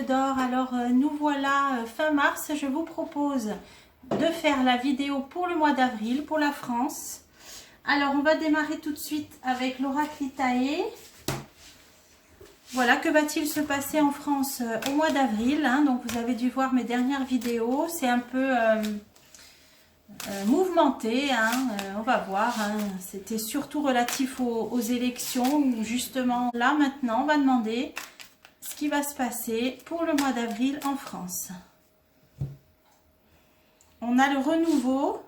d'or. Alors nous voilà fin mars. Je vous propose de faire la vidéo pour le mois d'avril, pour la France. Alors on va démarrer tout de suite avec l'oracle Itaé. Voilà, que va-t-il se passer en France au mois d'avril, hein? Donc vous avez dû voir mes dernières vidéos. C'est un peu mouvementé, hein? On va voir, hein? C'était surtout relatif aux élections où justement là maintenant on va demander ce qui va se passer pour le mois d'avril en France. On a le renouveau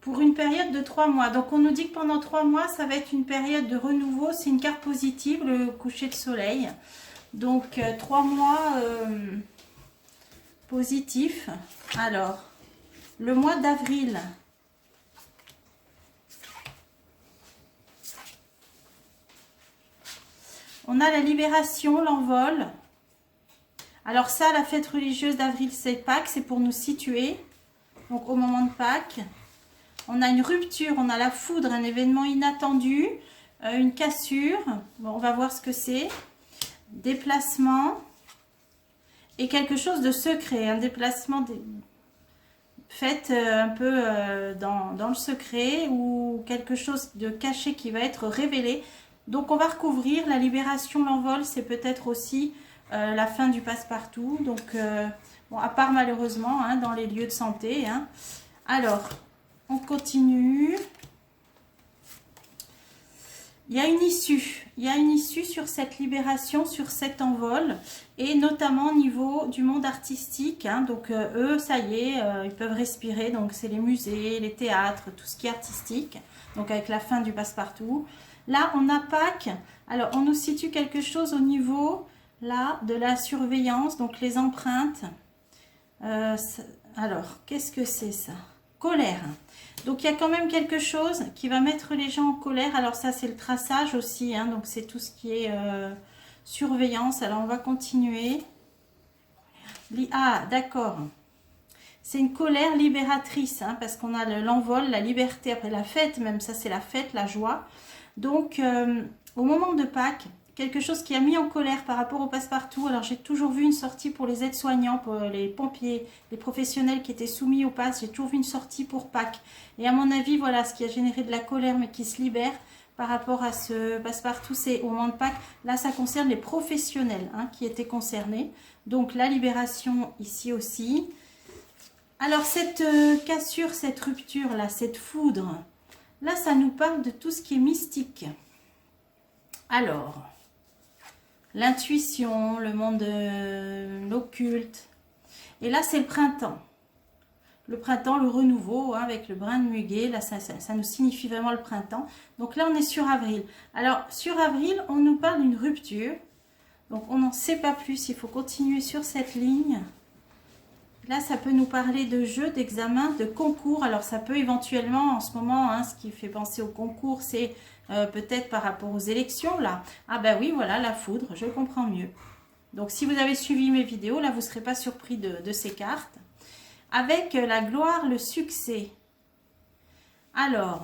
pour une période de 3 mois. Donc on nous dit que pendant 3 mois ça va être une période de renouveau. C'est une carte positive, le coucher de soleil. Donc 3 mois positifs. Alors le mois d'avril, on a la libération, l'envol. Alors ça, la fête religieuse d'avril, c'est Pâques, c'est pour nous situer. Donc au moment de Pâques, on a une rupture, on a la foudre, un événement inattendu, une cassure. Bon, on va voir ce que c'est. Déplacement et quelque chose de secret, un déplacement fait un peu dans le secret ou quelque chose de caché qui va être révélé. Donc on va recouvrir la libération, l'envol, c'est peut-être aussi la fin du passe-partout. Donc bon, à part malheureusement hein, dans les lieux de santé. Hein. Alors, on continue. Il y a une issue. Il y a une issue sur cette libération, sur cet envol, et notamment au niveau du monde artistique. Hein. Donc eux, ça y est, ils peuvent respirer. Donc c'est les musées, les théâtres, tout ce qui est artistique. Donc avec la fin du passe-partout. Là, on a Pâques. Alors, on nous situe quelque chose au niveau là de la surveillance, donc les empreintes. Alors, qu'est-ce que c'est ça? Colère. Donc, il y a quand même quelque chose qui va mettre les gens en colère. Alors, ça, c'est le traçage aussi. Hein, donc, c'est tout ce qui est surveillance. Alors, on va continuer. Ah, d'accord. C'est une colère libératrice, hein, parce qu'on a l'envol, la liberté, après la fête, même ça, c'est la fête, la joie. Donc, au moment de Pâques, quelque chose qui a mis en colère par rapport au passe-partout. Alors, j'ai toujours vu une sortie pour les aides-soignants, pour les pompiers, les professionnels qui étaient soumis au pass. J'ai toujours vu une sortie pour Pâques. Et à mon avis, voilà, ce qui a généré de la colère, mais qui se libère par rapport à ce passe-partout, c'est au moment de Pâques. Là, ça concerne les professionnels hein, qui étaient concernés. Donc, la libération ici aussi. Alors, cette cassure, cette rupture-là, cette foudre, là, ça nous parle de tout ce qui est mystique. Alors, l'intuition, le monde de l'occulte. Et là, c'est le printemps. Le printemps, le renouveau, hein, avec le brin de muguet. Là, ça nous signifie vraiment le printemps. Donc là, on est sur avril. Alors, sur avril, on nous parle d'une rupture. Donc, on n'en sait pas plus. Il faut continuer sur cette ligne. Là, ça peut nous parler de jeux, d'examens, de concours. Alors, ça peut éventuellement, en ce moment, hein, ce qui fait penser au concours, c'est peut-être par rapport aux élections, là. Ah ben oui, voilà, la foudre, je comprends mieux. Donc, si vous avez suivi mes vidéos, là, vous ne serez pas surpris de ces cartes. Avec la gloire, le succès. Alors,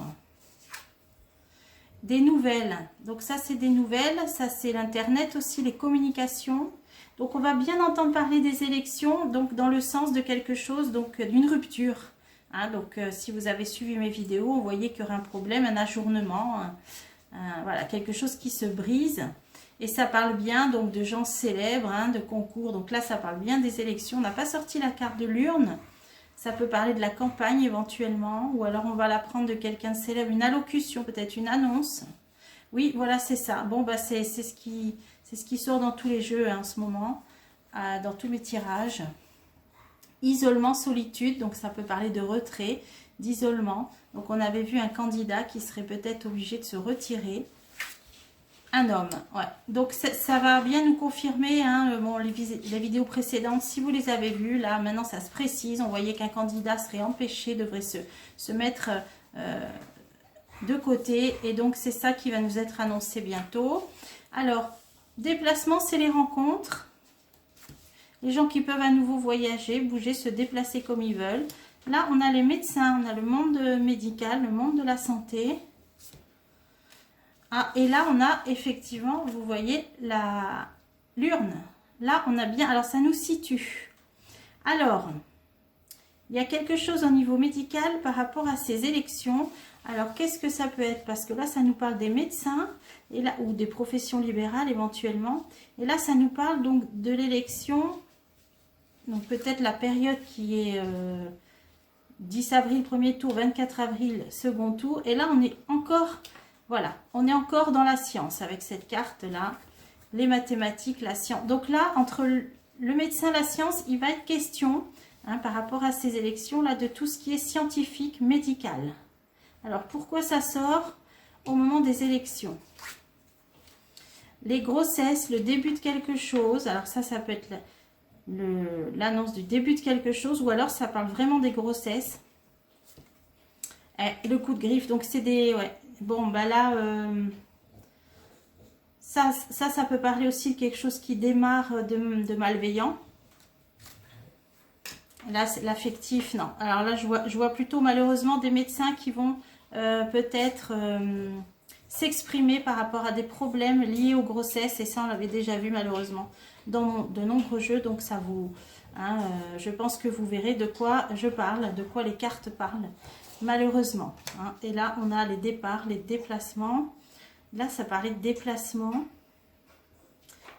des nouvelles. Donc, ça, c'est des nouvelles. Ça, c'est l'Internet aussi, les communications. Donc, on va bien entendre parler des élections, donc dans le sens de quelque chose, donc d'une rupture. Hein, donc, si vous avez suivi mes vidéos, vous voyez qu'il y aura un problème, un ajournement, voilà, quelque chose qui se brise. Et ça parle bien donc de gens célèbres, hein, de concours. Donc là, ça parle bien des élections. On n'a pas sorti la carte de l'urne. Ça peut parler de la campagne éventuellement, ou alors on va la prendre de quelqu'un de célèbre, une allocution, peut-être une annonce. Oui, voilà, c'est ça. Bon, bah, c'est ce qui sort dans tous les jeux hein, en ce moment, dans tous mes tirages. Isolement, solitude, donc ça peut parler de retrait, d'isolement. Donc on avait vu un candidat qui serait peut-être obligé de se retirer. Un homme, ouais. Donc ça va bien nous confirmer hein, bon, les vidéos précédentes, si vous les avez vues, là maintenant ça se précise. On voyait qu'un candidat serait empêché, devrait se mettre de côté. Et donc c'est ça qui va nous être annoncé bientôt. Alors, déplacement, c'est les rencontres. Les gens qui peuvent à nouveau voyager, bouger, se déplacer comme ils veulent. Là, on a les médecins, on a le monde médical, le monde de la santé. Ah, et là, on a effectivement, vous voyez, l'urne. Là, on a bien... Alors, ça nous situe. Alors, il y a quelque chose au niveau médical par rapport à ces élections. Alors, qu'est-ce que ça peut être? Parce que là, ça nous parle des médecins et là, ou des professions libérales éventuellement. Et là, ça nous parle donc de l'élection. Donc, peut-être la période qui est 10 avril, premier tour, 24 avril, second tour. Et là, on est encore, voilà, on est encore dans la science avec cette carte-là. Les mathématiques, la science. Donc là, entre le médecin, la science, il va être question, hein, par rapport à ces élections-là, de tout ce qui est scientifique, médical. Alors, pourquoi ça sort au moment des élections? Les grossesses, le début de quelque chose. Alors ça peut être l'annonce du début de quelque chose, ou alors ça parle vraiment des grossesses. Et le coup de griffe, donc c'est des... Ouais. Bon, bah là... Ça peut parler aussi de quelque chose qui démarre de malveillant. Là, c'est l'affectif, non. Alors là, je vois plutôt malheureusement des médecins qui vont peut-être s'exprimer par rapport à des problèmes liés aux grossesses. Et ça, on l'avait déjà vu malheureusement dans de nombreux jeux. Donc ça vous... Hein, je pense que vous verrez de quoi je parle, de quoi les cartes parlent, malheureusement. Hein. Et là, on a les départs, les déplacements. Là, ça parlait de déplacement.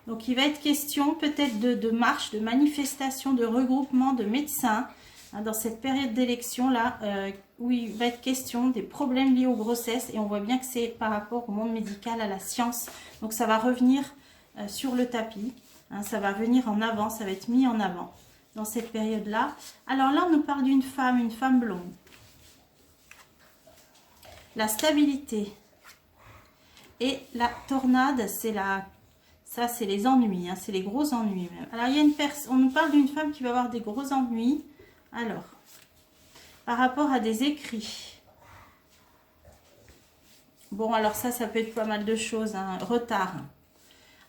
Donc, il va être question peut-être de marche, de manifestation, de regroupement de médecins hein, dans cette période d'élection là, où il va être question des problèmes liés aux grossesses. Et on voit bien que c'est par rapport au monde médical, à la science. Donc, ça va revenir sur le tapis. Hein, ça va venir en avant, ça va être mis en avant dans cette période-là. Alors là, on nous parle d'une femme, une femme blonde. La stabilité. Et la tornade, c'est la... Ça, c'est les ennuis, hein, c'est les gros ennuis même. Alors, il y a une personne, on nous parle d'une femme qui va avoir des gros ennuis. Alors, par rapport à des écrits. Bon, alors ça peut être pas mal de choses. Hein. Retard.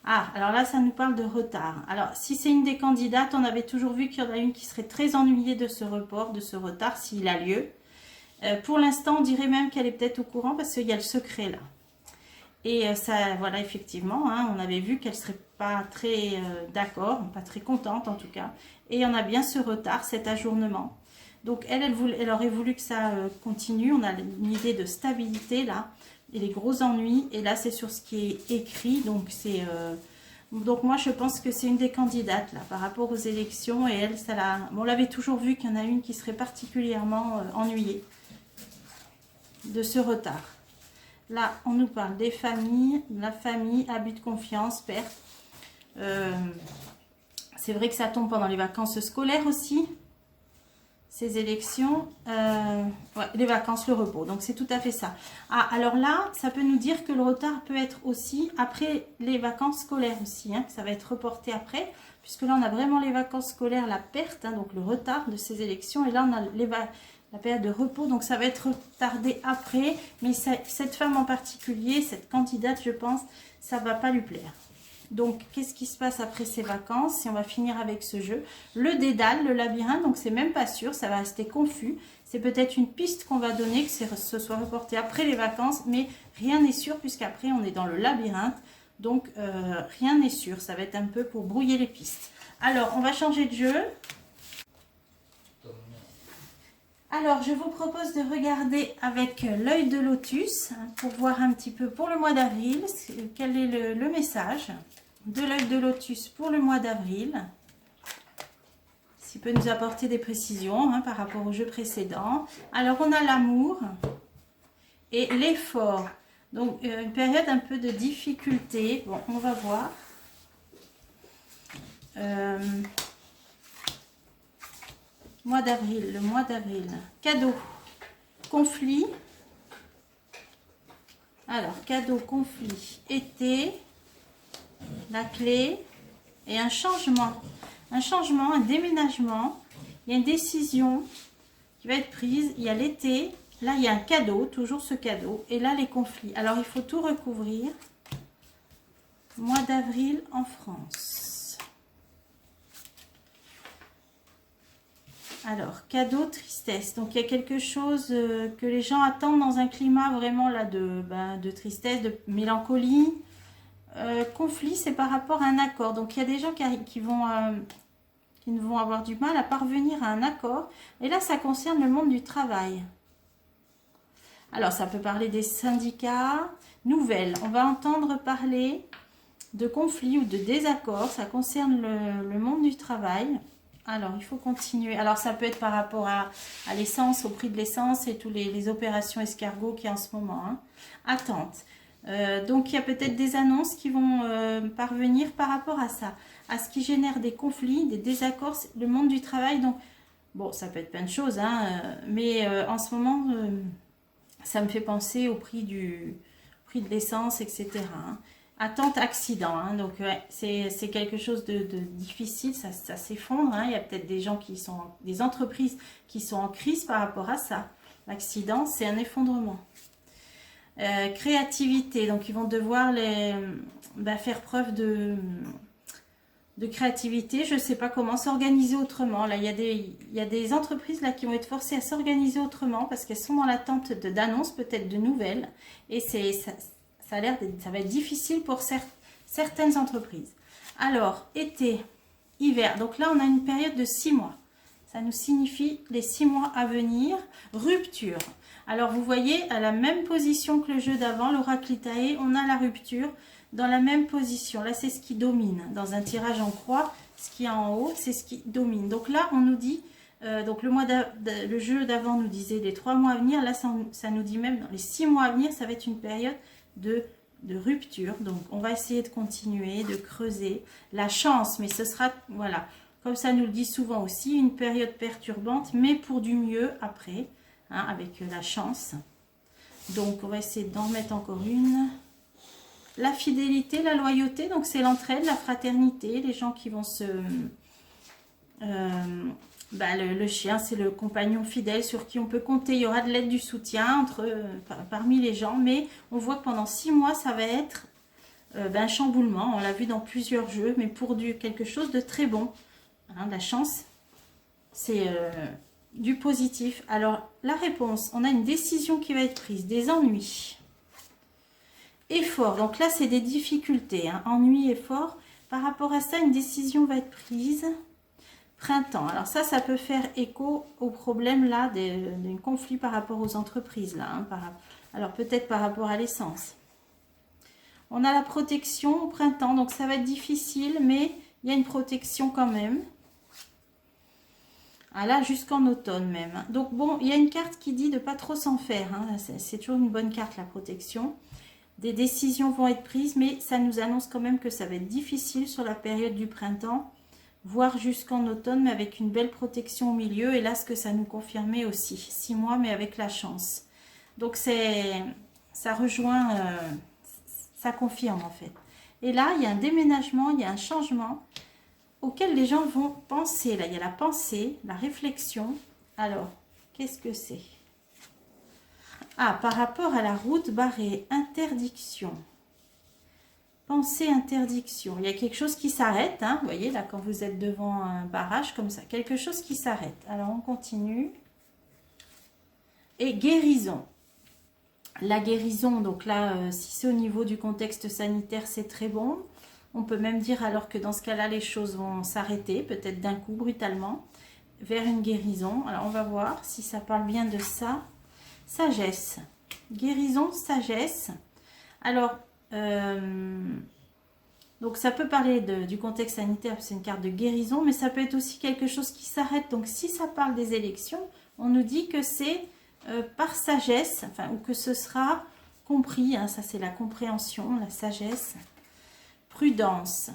Ah, alors là, ça nous parle de retard. Alors, si c'est une des candidates, on avait toujours vu qu'il y en a une qui serait très ennuyée de ce report, de ce retard, s'il a lieu. Pour l'instant, on dirait même qu'elle est peut-être au courant parce qu'il y a le secret là. Et ça, voilà, effectivement, hein, on avait vu qu'elle ne serait pas très d'accord, pas très contente en tout cas. Et on a bien ce retard, cet ajournement. Donc, elle aurait voulu que ça continue. On a une idée de stabilité là, et les gros ennuis. Et là, c'est sur ce qui est écrit. Donc, c'est... donc, moi, je pense que c'est une des candidates là, par rapport aux élections. Et elle, ça l'a... Bon, on l'avait toujours vu qu'il y en a une qui serait particulièrement ennuyée de ce retard. Là, on nous parle des familles, la famille, abus de confiance, perte. C'est vrai que ça tombe pendant les vacances scolaires aussi, ces élections. Ouais, les vacances, le repos, donc c'est tout à fait ça. Ah, alors là, ça peut nous dire que le retard peut être aussi après les vacances scolaires aussi, hein, que ça va être reporté après, puisque là, on a vraiment les vacances scolaires, la perte, hein, donc le retard de ces élections, et là, on a la période de repos, donc ça va être retardé après, mais cette femme en particulier, cette candidate, je pense, ça va pas lui plaire. Donc, qu'est-ce qui se passe après ces vacances? Si on va finir avec ce jeu, le dédale, le labyrinthe, donc c'est même pas sûr, ça va rester confus. C'est peut-être une piste qu'on va donner, que ce soit reporté après les vacances, mais rien n'est sûr, puisqu'après on est dans le labyrinthe, donc rien n'est sûr, ça va être un peu pour brouiller les pistes. Alors, on va changer de jeu. Alors, je vous propose de regarder avec l'œil de lotus pour voir un petit peu pour le mois d'avril, quel est le message de l'œil de lotus pour le mois d'avril. S'il peut nous apporter des précisions hein, par rapport au jeu précédent. Alors, on a l'amour et l'effort. Donc, une période un peu de difficulté. Bon, on va voir. Mois d'avril, le mois d'avril. Cadeau, conflit. Alors, cadeau, conflit, été, la clé et un changement. Un changement, un déménagement. Il y a une décision qui va être prise. Il y a l'été. Là, il y a un cadeau, toujours ce cadeau. Et là, les conflits. Alors, il faut tout recouvrir. Mois d'avril en France. Alors, cadeau, tristesse. Donc, il y a quelque chose que les gens attendent dans un climat vraiment là de tristesse, de mélancolie. conflit, c'est par rapport à un accord. Donc, il y a des gens qui ne vont avoir du mal à parvenir à un accord. Et là, ça concerne le monde du travail. Alors, ça peut parler des syndicats. Nouvelles. On va entendre parler de conflits ou de désaccords. Ça concerne le monde du travail. Alors, il faut continuer. Alors, ça peut être par rapport à l'essence, au prix de l'essence et toutes les opérations escargots qu'il y a en ce moment. Hein. Attente. Donc, il y a peut-être des annonces qui vont parvenir par rapport à ça. À ce qui génère des conflits, des désaccords, le monde du travail. Donc, bon, ça peut être plein de choses. Hein, mais en ce moment, ça me fait penser au prix de l'essence, etc. Hein. Attente, accident. Hein, donc, ouais, c'est quelque chose de difficile. Ça s'effondre. Hein. Il y a peut-être des gens des entreprises qui sont en crise par rapport à ça. L'accident, c'est un effondrement. Créativité. Donc, ils vont devoir faire preuve de créativité. Je ne sais pas comment s'organiser autrement. Là, il y a des entreprises là qui vont être forcées à s'organiser autrement parce qu'elles sont dans l'attente d'annonces, peut-être de nouvelles. Et ça va être difficile pour certaines entreprises. Alors, été, hiver. Donc là, on a une période de 6 mois. Ça nous signifie les 6 mois à venir. Rupture. Alors, vous voyez, à la même position que le jeu d'avant, l'Oraclitae, on a la rupture dans la même position. Là, c'est ce qui domine. Dans un tirage en croix, ce qui est en haut, c'est ce qui domine. Donc là, on nous dit, donc le jeu d'avant nous disait les 3 mois à venir. Là, ça nous dit même dans les 6 mois à venir, ça va être une période de rupture. Donc, on va essayer de continuer, de creuser. La chance, mais ce sera, voilà, comme ça nous le dit souvent aussi, une période perturbante, mais pour du mieux après, hein, avec la chance. Donc, on va essayer d'en remettre encore une. La fidélité, la loyauté, donc c'est l'entraide, la fraternité, les gens qui vont le chien, c'est le compagnon fidèle sur qui on peut compter. Il y aura de l'aide, du soutien parmi les gens, mais on voit que pendant 6 mois, ça va être un chamboulement. On l'a vu dans plusieurs jeux, mais pour quelque chose de très bon. Hein, la chance, c'est du positif. Alors, la réponse, on a une décision qui va être prise, des ennuis. Effort, donc là, c'est des difficultés. Hein, ennui, effort. Par rapport à ça, une décision va être prise. Printemps. Alors ça peut faire écho au problème là d'un conflit par rapport aux entreprises là. Hein, alors peut-être par rapport à l'essence. On a la protection au printemps, donc ça va être difficile, mais il y a une protection quand même. Ah là, jusqu'en automne même. Donc bon, il y a une carte qui dit de pas trop s'en faire. Hein. C'est toujours une bonne carte, la protection. Des décisions vont être prises, mais ça nous annonce quand même que ça va être difficile sur la période du printemps. Voire jusqu'en automne, mais avec une belle protection au milieu. Et là, ce que ça nous confirmait aussi, 6 mois, mais avec la chance. Donc, ça rejoint, ça confirme en fait. Et là, il y a un déménagement, il y a un changement auquel les gens vont penser. Là, il y a la pensée, la réflexion. Alors, qu'est-ce que c'est? Ah, par rapport à la route barrée, interdiction. Pensée, interdiction. Il y a quelque chose qui s'arrête. Hein, vous voyez, là, quand vous êtes devant un barrage comme ça. Quelque chose qui s'arrête. Alors, on continue. Et guérison. La guérison, donc là, si c'est au niveau du contexte sanitaire, c'est très bon. On peut même dire alors que dans ce cas-là, les choses vont s'arrêter, peut-être d'un coup, brutalement, vers une guérison. Alors, on va voir si ça parle bien de ça. Sagesse. Guérison, sagesse. Alors, donc ça peut parler du contexte sanitaire, c'est une carte de guérison, mais ça peut être aussi quelque chose qui s'arrête. Donc si ça parle des élections, on nous dit que c'est par sagesse, enfin, ou que ce sera compris, hein, ça c'est la compréhension, la sagesse. Prudence,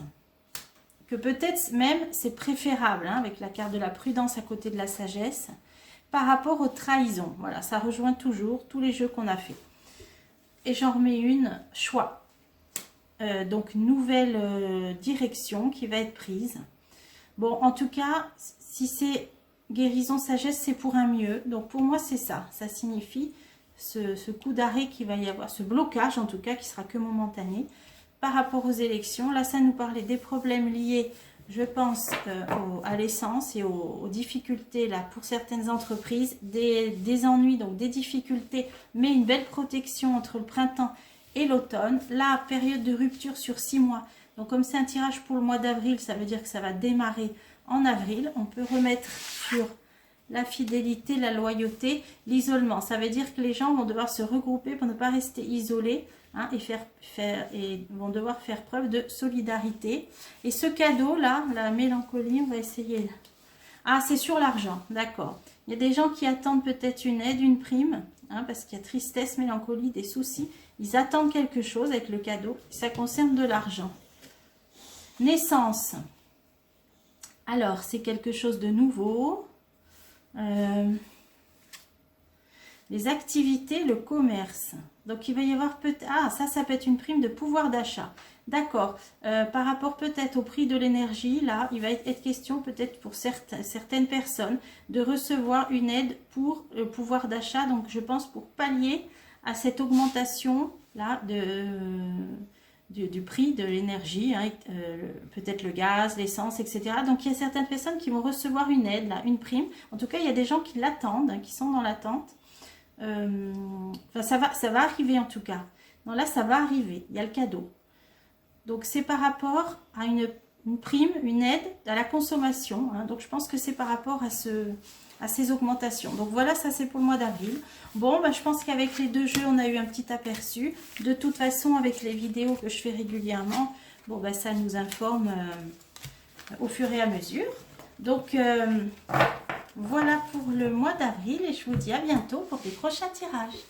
que peut-être même c'est préférable, hein, avec la carte de la prudence à côté de la sagesse, par rapport aux trahisons. Voilà, ça rejoint toujours tous les jeux qu'on a fait. Et j'en remets une, choix. Donc, nouvelle direction qui va être prise. Bon, en tout cas, si c'est guérison, sagesse, c'est pour un mieux. Donc, pour moi, c'est ça. Ça signifie ce coup d'arrêt qu'il va y avoir, ce blocage, en tout cas, qui sera que momentané, par rapport aux élections. Là, ça nous parlait des problèmes liés, je pense, à l'essence et aux difficultés, là, pour certaines entreprises, des ennuis, donc des difficultés, mais une belle protection entre le printemps et l'automne. La période de rupture sur 6 mois. Donc comme c'est un tirage pour le mois d'avril, ça veut dire que ça va démarrer en avril. On peut remettre sur la fidélité, la loyauté, l'isolement. Ça veut dire que les gens vont devoir se regrouper pour ne pas rester isolés, hein, et vont devoir faire preuve de solidarité. Et ce cadeau-là, la mélancolie, on va essayer. Ah, c'est sur l'argent, d'accord. Il y a des gens qui attendent peut-être une aide, une prime, hein, parce qu'il y a tristesse, mélancolie, des soucis. Ils attendent quelque chose avec le cadeau. Ça concerne de l'argent. Naissance. Alors, c'est quelque chose de nouveau. Les activités, le commerce. Donc, il va y avoir peut-être... Ah, ça peut être une prime de pouvoir d'achat. D'accord. Par rapport peut-être au prix de l'énergie, là, il va être question peut-être pour certaines personnes de recevoir une aide pour le pouvoir d'achat. Donc, je pense pour pallier à cette augmentation là du prix de l'énergie, hein, peut-être le gaz, l'essence, etc. Donc, il y a certaines personnes qui vont recevoir une aide, là, une prime. En tout cas, il y a des gens qui l'attendent, hein, qui sont dans l'attente. Enfin, ça va arriver en tout cas. Non, là, ça va arriver. Il y a le cadeau. Donc, c'est par rapport à une prime, une aide à la consommation. Hein. Donc, je pense que c'est par rapport à ces augmentations. Donc, voilà, ça, c'est pour le mois d'avril. Bon, bah, je pense qu'avec les deux jeux, on a eu un petit aperçu. De toute façon, avec les vidéos que je fais régulièrement, bon, bah, ça nous informe au fur et à mesure. Donc, voilà pour le mois d'avril et je vous dis à bientôt pour des prochains tirages.